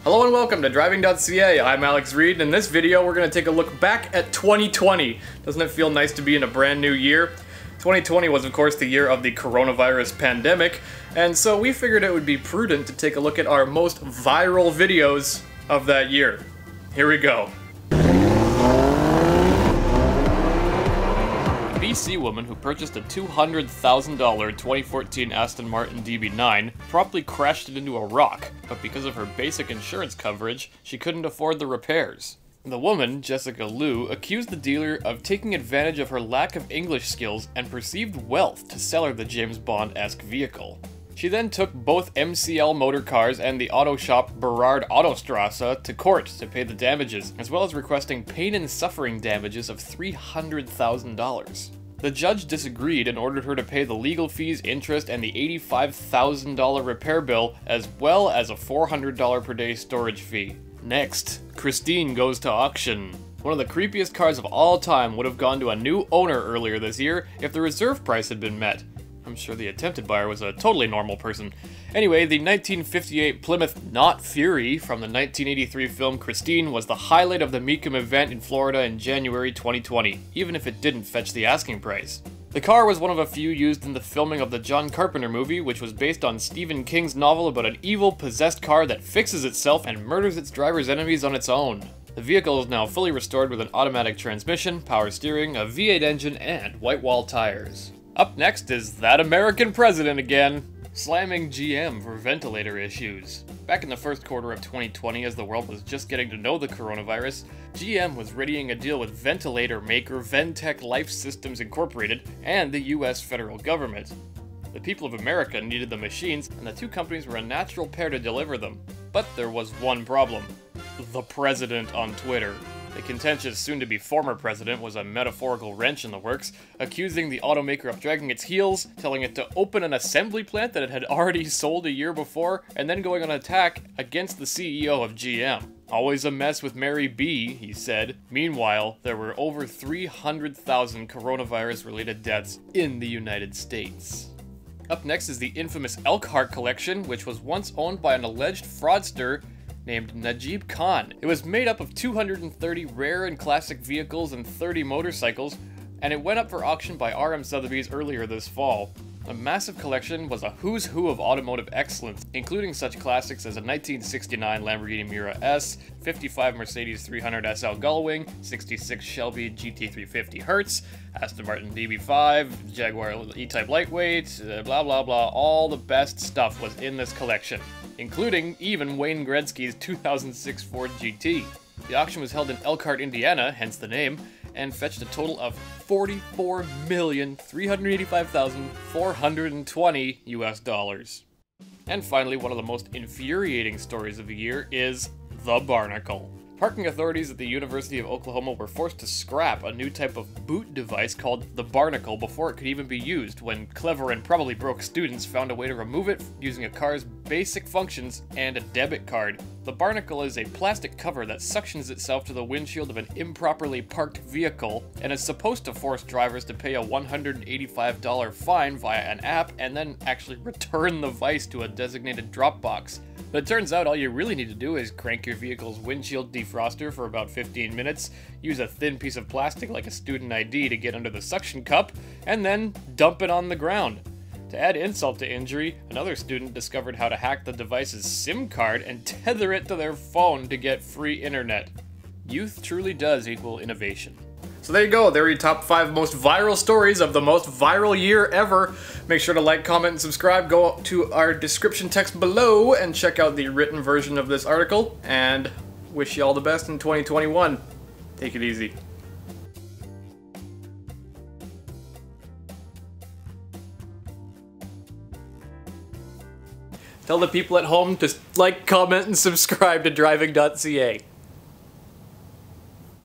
Hello and welcome to Driving.ca. I'm Alex Reed, and in this video we're going to take a look back at 2020. Doesn't it feel nice to be in a brand new year? 2020 was of course the year of the coronavirus pandemic, and so we figured it would be prudent to take a look at our most viral videos of that year. Here we go. A BC woman who purchased a $200,000 2014 Aston Martin DB9 promptly crashed it into a rock, but because of her basic insurance coverage, she couldn't afford the repairs. The woman, Jessica Liu, accused the dealer of taking advantage of her lack of English skills and perceived wealth to sell her the James Bond-esque vehicle. She then took both MCL Motor Cars and the auto shop Berard Autostrasse to court to pay the damages, as well as requesting pain and suffering damages of $300,000. The judge disagreed and ordered her to pay the legal fees, interest, and the $85,000 repair bill, as well as a $400 per day storage fee. Next, Christine goes to auction. One of the creepiest cars of all time would have gone to a new owner earlier this year if the reserve price had been met. I'm sure the attempted buyer was a totally normal person. Anyway, the 1958 Plymouth Not Fury from the 1983 film Christine was the highlight of the Mecum event in Florida in January 2020, even if it didn't fetch the asking price. The car was one of a few used in the filming of the John Carpenter movie, which was based on Stephen King's novel about an evil, possessed car that fixes itself and murders its driver's enemies on its own. The vehicle is now fully restored with an automatic transmission, power steering, a V8 engine, and white wall tires. Up next is that American president again, slamming GM for ventilator issues. Back in the first quarter of 2020, as the world was just getting to know the coronavirus, GM was readying a deal with ventilator maker Ventec Life Systems Incorporated and the US federal government. The people of America needed the machines, and the two companies were a natural pair to deliver them. But there was one problem: the president on Twitter. The contentious soon-to-be former president was a metaphorical wrench in the works, accusing the automaker of dragging its heels, telling it to open an assembly plant that it had already sold a year before, and then going on attack against the CEO of GM. Always a mess with Mary B, he said. Meanwhile, there were over 300,000 coronavirus-related deaths in the United States. Up next is the infamous Elkhart Collection, which was once owned by an alleged fraudster named Najib Khan. It was made up of 230 rare and classic vehicles and 30 motorcycles, and it went up for auction by RM Sotheby's earlier this fall. The massive collection was a who's who of automotive excellence, including such classics as a 1969 Lamborghini Miura S, 55 Mercedes 300 SL Gullwing, 66 Shelby GT350 Hertz, Aston Martin DB9, Jaguar E-Type Lightweight, blah blah blah. All the best stuff was in this collection, including even Wayne Gretzky's 2006 Ford GT. The auction was held in Elkhart, Indiana, hence the name, and fetched a total of $44,385,420 US. And finally, one of the most infuriating stories of the year is the Barnacle. Parking authorities at the University of Oklahoma were forced to scrap a new type of boot device called the Barnacle before it could even be used, when clever and probably broke students found a way to remove it using a car's basic functions and a debit card. The Barnacle is a plastic cover that suctions itself to the windshield of an improperly parked vehicle and is supposed to force drivers to pay a $185 fine via an app and then actually return the vice to a designated drop box. But it turns out all you really need to do is crank your vehicle's windshield defroster for about 15 minutes, use a thin piece of plastic like a student ID to get under the suction cup, and then dump it on the ground. To add insult to injury, another student discovered how to hack the device's SIM card and tether it to their phone to get free internet. Youth truly does equal innovation. So there you go, there are your top 5 most viral stories of the most viral year ever. Make sure to like, comment, and subscribe. Go to our description text below and check out the written version of this article, and wish you all the best in 2021. Take it easy. Tell the people at home to like, comment, and subscribe to Driving.ca.